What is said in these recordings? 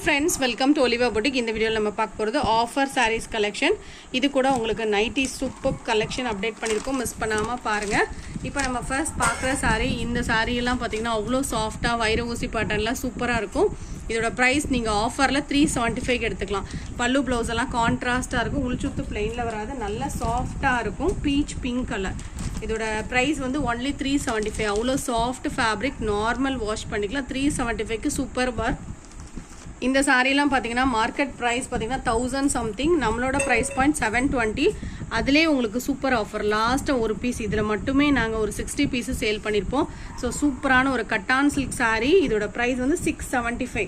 friends, welcome to Oliva Boutique. In the video நம்ம பார்க்க போறது offer sarees collection. இது கூட உங்களுக்கு 90s superb collection update பண்ணிருக்கோம். மிஸ் பண்ணாம பாருங்க. இப்போ நம்ம ஃபர்ஸ்ட் பார்க்குற saree, இந்த saree எல்லாம் பாத்தீங்கன்னா அவ்ளோ சாஃப்ட்டா வைர ஊசி பேட்டர்ன்ல சூப்பரா இருக்கும். இதோட பிரைஸ் நீங்க ஆஃபர்ல 375 க்கு எடுத்துக்கலாம். பல்லு ப்ளவுஸ் எல்லாம் கான்ட்ராஸ்டா இருக்கும். உள் சுத்து பிளைன்ல வராது. நல்ல சாஃப்ட்டா இருக்கும். Beach pink colour. இதோட பிரைஸ் வந்து only 375. அவ்ளோ சாஃப்ட் ஃபேப்ரிக், நார்மல் வாஷ் பண்ணிக்கலாம். 375 க்கு சூப்பர் வர்க். இந்த சாரீலாம் பார்த்தீங்கன்னா மார்க்கெட் ப்ரைஸ் பார்த்தீங்கன்னா 1000 சம்திங், நம்மளோட ப்ரைஸ் பாயிண்ட் 720. அதிலே உங்களுக்கு சூப்பர் ஆஃபர். லாஸ்ட்டாக ஒரு பீஸ் இதில் மட்டுமே நாங்கள் ஒரு 60 பீஸஸ் சேல் பண்ணியிருப்போம். ஸோ சூப்பரான ஒரு கட்டான் சில்க் சாரீ. இதோட ப்ரைஸ் வந்து 675.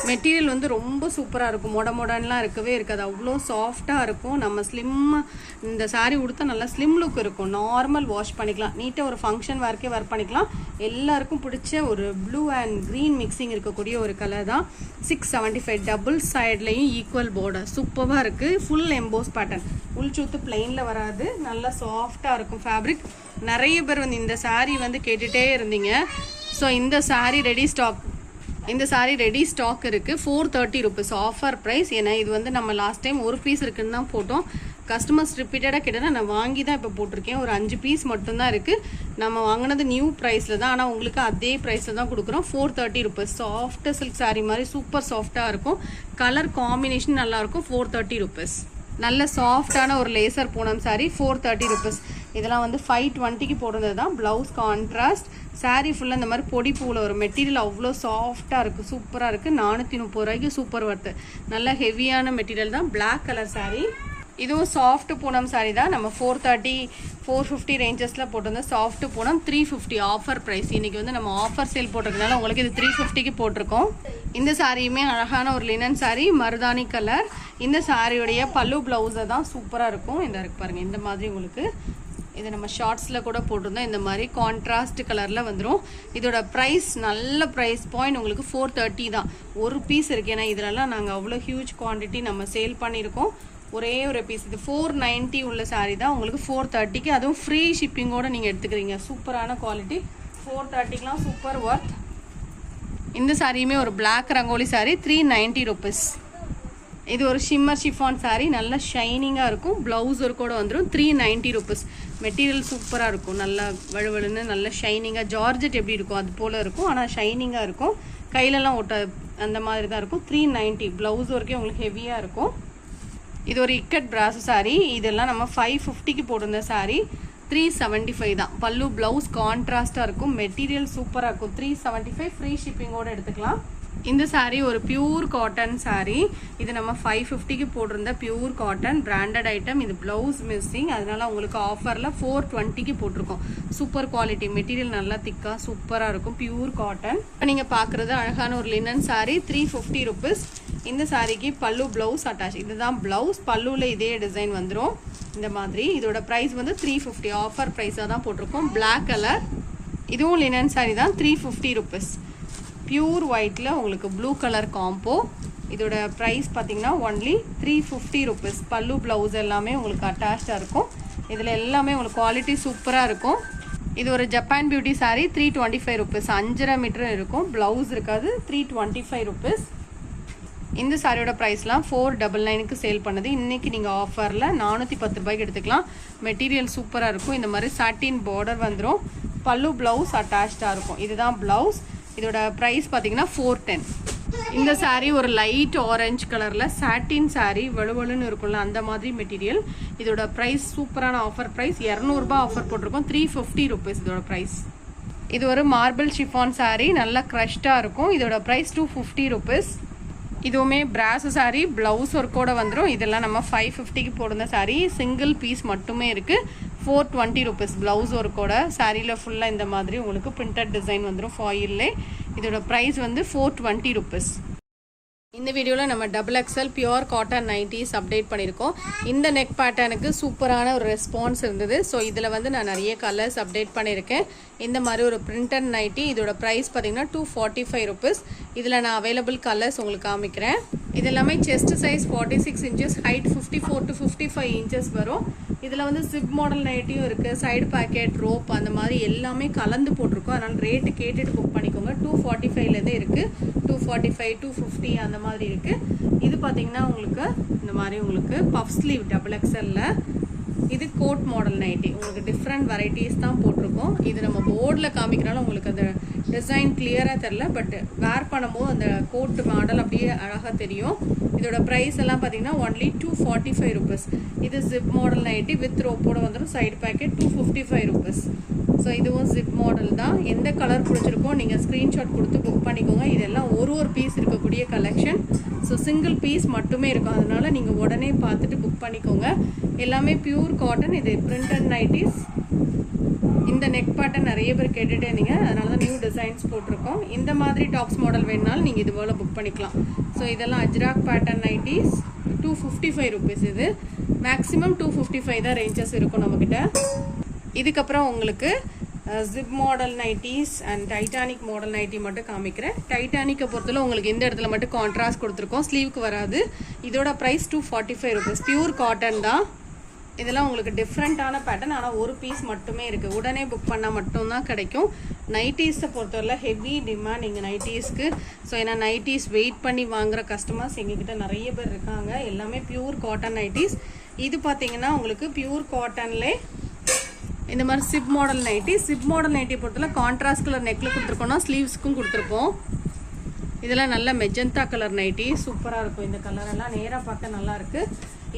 மெட்டீரியல் வந்து ரொம்ப சூப்பராக இருக்கும். மொடன்லாம் இருக்கவே இருக்காது. அவ்வளோ சாஃப்டாக இருக்கும். நம்ம ஸ்லிம்மாக இந்த சாரீ உடுத்தா நல்லா ஸ்லிம் லுக் இருக்கும். நார்மல் வாஷ் பண்ணிக்கலாம். நீட்டாக ஒரு ஃபங்க்ஷன் வேர்க்கே வேர் பண்ணிக்கலாம். எல்லாருக்கும் பிடிச்ச ஒரு ப்ளூ அண்ட் க்ரீன் மிக்சிங் இருக்கக்கூடிய ஒரு கலர் தான். 675. டபுள் சைட்லையும் ஈக்குவல் பார்டர் சூப்பராக இருக்குது. Full EMBOSS pattern. உள் சுத்து பிளெயினில் வராது. நல்லா சாஃப்டாக இருக்கும் ஃபேப்ரிக். நிறைய பேர் வந்து இந்த சாரீ வந்து கேட்டுகிட்டே இருந்தீங்க. ஸோ இந்த சாரீ ரெடி ஸ்டாக். இந்த சாரீ ரெடி ஸ்டாக் இருக்குது. 430 ருபீஸ் ஆஃபர் ப்ரைஸ். ஏன்னா இது வந்து நம்ம லாஸ்ட் டைம் ஒரு பீஸ் இருக்குன்னு தான் போட்டோம். கஸ்டமர்ஸ் ரிப்பீட்டடாக கேட்டேன்னா நான் வாங்கி தான் இப்போ போட்டிருக்கேன். ஒரு 5 பீஸ் மட்டும்தான் இருக்குது. நம்ம வாங்கினது நியூ ப்ரைஸில் தான். ஆனால் உங்களுக்கு அதே ப்ரைஸில் தான் கொடுக்குறோம். 430 ருபீஸ். சாஃப்ட் சில்க் சாரீ மாதிரி சூப்பர் சாஃப்டாக இருக்கும். கலர் காம்பினேஷன் நல்லாயிருக்கும். 430 ருபீஸ். நல்ல சாஃப்டான ஒரு லேசர் பூனம் சாரீ. 430 ருபீஸ். இதெல்லாம் வந்து 520க்கு போடுறது தான். Blouse contrast. சாரீ ஃபுல்லாக இந்த மாதிரி பொடி பூவில் ஒரு மெட்டீரியல் அவ்வளோ சாஃப்டாக இருக்குது. சூப்பராக இருக்குது. 430 ரூபாய்க்கு சூப்பர் ஒர்த்து. நல்ல ஹெவியான மெட்டீரியல் தான். Black colour sari. இதுவும் சாஃப்ட் பூனம் சாரீ தான். நம்ம 430 450 ரேஞ்சஸில் போட்டிருந்தோம். Soft Poonam 350 offer price. இன்றைக்கி வந்து நம்ம ஆஃபர் சேல் போட்டிருக்கனால உங்களுக்கு இது 350க்கு போட்டிருக்கோம். இந்த சாரியுமே அழகான ஒரு லினன் சாரீ, மருதாணி கலர். இந்த சாரியுடைய பல்லு ப்ளவுஸை தான் சூப்பராக இருக்கும். இந்த இருக்கு பாருங்கள். இந்த மாதிரி உங்களுக்கு இதை நம்ம ஷார்ட்ஸில் கூட போட்டிருந்தோம். இந்த மாதிரி கான்ட்ராஸ்ட் கலரில் வந்துடும். இதோட ப்ரைஸ் நல்ல ப்ரைஸ் பாயிண்ட் உங்களுக்கு 430 தான். ஒரு பீஸ் இருக்குது. ஏன்னா இதிலலாம் நாங்கள் அவ்வளோ ஹியூஜ் குவான்டிட்டி நம்ம சேல் பண்ணியிருக்கோம். ஒரே ஒரு பீஸ். இது 490 உள்ள சாரீ தான். உங்களுக்கு 430க்கு, அதுவும் ஃப்ரீ ஷிப்பிங்கோடு நீங்கள் எடுத்துக்கிறீங்க. சூப்பரான குவாலிட்டி. 430க்குலாம் super worth. இந்த சாரியுமே ஒரு பிளாக் ரங்கோலி சாரீ. 390 ருபீஸ். இது ஒரு ஷிம்மர் ஷிஃபான் சாரீ. நல்லா ஷைனிங்காக இருக்கும். ப்ளவுஸ் ஒரு கூட வந்துடும். 390 ருபீஸ். மெட்டீரியல் சூப்பராக இருக்கும். நல்லா வழுவழுன்னு நல்ல ஷைனிங்காக, ஜார்ஜெட் எப்படி இருக்கும் அது போல் இருக்கும். ஆனால் ஷைனிங்காக இருக்கும். கையிலலாம் ஒட்ட அந்த மாதிரி தான் இருக்கும். 390. ப்ளவுஸ் வரைக்கும் உங்களுக்கு ஹெவியாக இருக்கும். இது ஒரு இக்கட் பிராசோ சாரீ. இதெல்லாம் நம்ம 550க்கு போட்டிருந்த சாரீ. 375 தான். பல்லு ப்ளவுஸ் கான்ட்ராஸ்டாக இருக்கும். மெட்டீரியல் சூப்பராக இருக்கும். 375 ஃப்ரீ ஷிப்பிங்கோடு எடுத்துக்கலாம். இந்த சாரீ ஒரு பியூர் காட்டன் சாரீ. இது நம்ம 550க்கு போட்டிருந்த பியூர் காட்டன் பிராண்டட் ஐட்டம். இது ப்ளவுஸ் மிஸ்ஸிங், அதனால உங்களுக்கு ஆஃபரில் 420க்கு போட்டிருக்கோம். Super quality. மெட்டீரியல் நல்லா திக்காக சூப்பராக இருக்கும். Pure cotton. நீங்கள் பார்க்குறது அழகான ஒரு லினன் சாரீ. 350 ருபீஸ். இந்த சாரீக்கு பல்லு ப்ளவுஸ் அட்டாச். இதுதான் ப்ளவுஸ். பல்லுவில் இதே டிசைன் வந்துடும் இந்த மாதிரி. இதோட ப்ரைஸ் வந்து 350 ஆஃபர் ப்ரைஸாக தான் போட்டிருக்கோம். Black colour. இதுவும் லினன் சாரீ தான். 350 ருபீஸ். பியூர் ஒயிட்டில் உங்களுக்கு ப்ளூ கலர் காம்போ. இதோட ப்ரைஸ் பார்த்தீங்கன்னா ஒன்லி 350 ருபீஸ். பல்லு ப்ளவுஸ் எல்லாமே உங்களுக்கு அட்டாச்சாக இருக்கும். இதில் எல்லாமே உங்களுக்கு குவாலிட்டி சூப்பராக இருக்கும். இது ஒரு Japan beauty sari. 325 rupees. 5.5 metre இருக்கும். ப்ளவுஸ் இருக்காது. 325 ருபீஸ். இந்த சாரியோட ப்ரைஸ்லாம் 499க்கு சேல் பண்ணது. இன்றைக்கி நீங்கள் ஆஃபரில் 410 ரூபாய்க்கு எடுத்துக்கலாம். மெட்டீரியல் சூப்பராக இருக்கும். இந்த மாதிரி சாட்டின் பார்டர் வந்துடும். பல்லு ப்ளவுஸ் அட்டாச்சாக இருக்கும். இதுதான் ப்ளவுஸ். இதோட ப்ரைஸ் பார்த்தீங்கன்னா 410. இந்த சாரீ ஒரு லைட் ஆரஞ்சு கலரில் சாட்டின் சாரீ. வலுவலுன்னு இருக்கும்ல அந்த மாதிரி மெட்டீரியல். இதோட ப்ரைஸ் சூப்பரான ஆஃபர் ப்ரைஸ். 200 ரூபாய் ஆஃபர் போட்டிருக்கோம். 350 ருபீஸ் இதோட ப்ரைஸ். இது ஒரு மார்பிள் ஷிஃபான் சாரீ. நல்லா க்ரஷ்டாக இருக்கும். இதோட ப்ரைஸ் 250 ருபீஸ். இதுவுமே பிராசோ சாரீ. ப்ளவுஸ் ஒர்க்கோட வந்துடும். இதெல்லாம் நம்ம 550க்கு போடுற சாரீ. சிங்கிள் பீஸ் மட்டுமே இருக்குது. 420 ருபீஸ். ப்ளவுஸ் ஒர்க்கோட சாரியில் ஃபுல்லாக இந்த மாதிரி உங்களுக்கு பிரிண்டட் டிசைன் வந்துடும் ஃபாயில்லே. இதோட ப்ரைஸ் வந்து 420 ருபீஸ். இந்த வீடியோவில் நம்ம XXL pure cotton nighties update பண்ணியிருக்கோம். இந்த நெக் பேட்டர்னுக்கு சூப்பரான ஒரு ரெஸ்பான்ஸ் இருந்தது. ஸோ இதில் வந்து நான் நிறைய கலர்ஸ் அப்டேட் பண்ணியிருக்கேன். இந்த மாதிரி ஒரு பிரிண்டட் நைட்டி. இதோட ப்ரைஸ் பார்த்தீங்கன்னா 245 ருபீஸ். இதில் நான் அவைலபிள் கலர்ஸ் உங்களுக்கு காமிக்கிறேன். இது எல்லாமே chest size 46 inches, height 54 to 55 inches வரும். இதில் வந்து சிப் மாடல் நைட்டியும் இருக்குது, சைடு பாக்கெட், ரோப் அந்த மாதிரி எல்லாமே கலந்து போட்டிருக்கோம். அதனால் ரேட்டு கேட்டுட்டு புக் பண்ணிக்கோங்க. 245லேருந்தே இருக்குது, 245, 250 அந்த மாதிரி இருக்குது. இது பார்த்தீங்கன்னா உங்களுக்கு இந்த மாதிரி உங்களுக்கு பஃப் ஸ்லீவ் டபுள் எக்ஸல்ல. இது கோட் மாடல் நைட்டி. உங்களுக்கு டிஃப்ரெண்ட் வெரைட்டிஸ் தான் போட்டிருக்கோம். இது நம்ம போர்டில் காமிக்கிறனால உங்களுக்கு அந்த டிசைன் கிளியராக தெரில, பட் வேர் பண்ணும்போது அந்த கோட் மாடல் அப்படியே அழகாக தெரியும். இதோட ப்ரைஸ் எல்லாம் பார்த்தீங்கன்னா ஒன்லி 245 rupees. இது ஜிப் மாடல் நைட்டி வித் ரோப்போட வந்துடும். Side packet 255 rupees. ஸோ இதுவும் ஜிப் மாடல் தான். எந்த கலர் பிடிச்சிருக்கோ நீங்கள் ஸ்க்ரீன்ஷாட் கொடுத்து புக் பண்ணிக்கோங்க. இதெல்லாம் ஒரு பீஸ் இருக்கக்கூடிய கலெக்ஷன். ஸோ சிங்கிள் பீஸ் மட்டுமே இருக்கும், அதனால நீங்கள் உடனே பார்த்துட்டு புக் பண்ணிக்கோங்க. எல்லாமே பியூர் காட்டன். இது பிரிண்டட் நைட்டிஸ். இந்த நெக் பேட்டர்ன் நிறைய பேர் கேட்டுகிட்டே இருந்தீங்க, அதனால தான் நியூ டிசைன்ஸ் போட்டிருக்கோம். இந்த மாதிரி டாப்ஸ் மாடல் வேணுனாலும் நீங்கள் இது போல் புக் பண்ணிக்கலாம். ஸோ இதெல்லாம் அஜ்ராக் பேட்டர்ன் நைட்டிஸ் 255 rupees. இது மேக்ஸிமம் 255 தான் ரேஞ்சஸ் இருக்கும் நம்மக்கிட்ட. இதுக்கப்புறம் உங்களுக்கு zip model nighties and Titanic model nightie மட்டும் காமிக்கிறேன். டைட்டானிக்கை பொறுத்தவரை உங்களுக்கு இந்த இடத்துல மட்டும் கான்ட்ராஸ்ட் கொடுத்துருக்கோம், ஸ்லீவுக்கு வராது. இதோட ப்ரைஸ் 245 rupees. பியூர் காட்டன் தான். இதெல்லாம் உங்களுக்கு டிஃப்ரெண்ட்டான பேட்டர்ன், ஆனால் ஒரு பீஸ் மட்டுமே இருக்குது. உடனே புக் பண்ணால் மட்டும்தான் கிடைக்கும். நைட்டிஸை பொறுத்தவரை ஹெவி டிமாண்ட் எங்கள் நைட்டிஸ்க்கு. ஸோ ஏன்னா நைட்டிஸ் வெயிட் பண்ணி வாங்குகிற கஸ்டமர்ஸ் எங்ககிட்ட நிறைய பேர் இருக்காங்க. எல்லாமே பியூர் காட்டன் நைட்டிஸ். இது பார்த்தீங்கன்னா உங்களுக்கு பியூர் காட்டன்லே இந்த மாதிரி zip model nighty. Zip model நைட்டியை பொறுத்தவரை கான்ட்ராஸ்ட் கலர் நெக்கில் கொடுத்துருக்கோம்னா ஸ்லீவ்ஸ்க்கும் கொடுத்துருப்போம். இதெல்லாம் நல்ல மெஜந்தா கலர் நைட்டி, சூப்பராக இருக்கும். இந்த கலரெல்லாம் நேராக பார்க்க நல்லாயிருக்கு.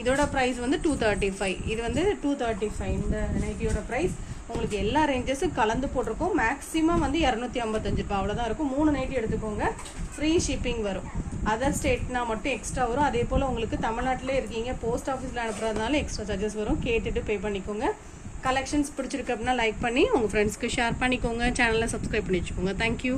இதோட ப்ரைஸ் வந்து 235. இது வந்து 235 இந்த நைட்டியோட ப்ரைஸ். உங்களுக்கு எல்லா ரேஞ்சஸும் கலந்து போட்டிருக்கோம். மேக்ஸிமம் வந்து 255 ரூபா அவ்வளோதான் இருக்கும். 3 நைட்டி எடுத்துக்கோங்க, ஃப்ரீ ஷிப்பிங் வரும். அதர் ஸ்டேட்னா மட்டும் எக்ஸ்ட்ரா வரும். அதே போல் உங்களுக்கு தமிழ்நாட்டிலே இருக்கீங்க, போஸ்ட் ஆஃபீஸில் அனுப்புறதுனால எக்ஸ்ட்ரா சார்ஜஸ் வரும். கேட்டுட்டு பே பண்ணிக்கோங்க. கலெக்ஷன்ஸ் பிடிச்சிருக்கு அப்படின்னா லைக் பண்ணி உங்கள் ஃப்ரெண்ட்ஸ்க்கு ஷேர் பண்ணிக்கோங்க. சேனலை சப்ஸ்கிரைப் பண்ணி வச்சுக்கோங்க. தேங்க்யூ.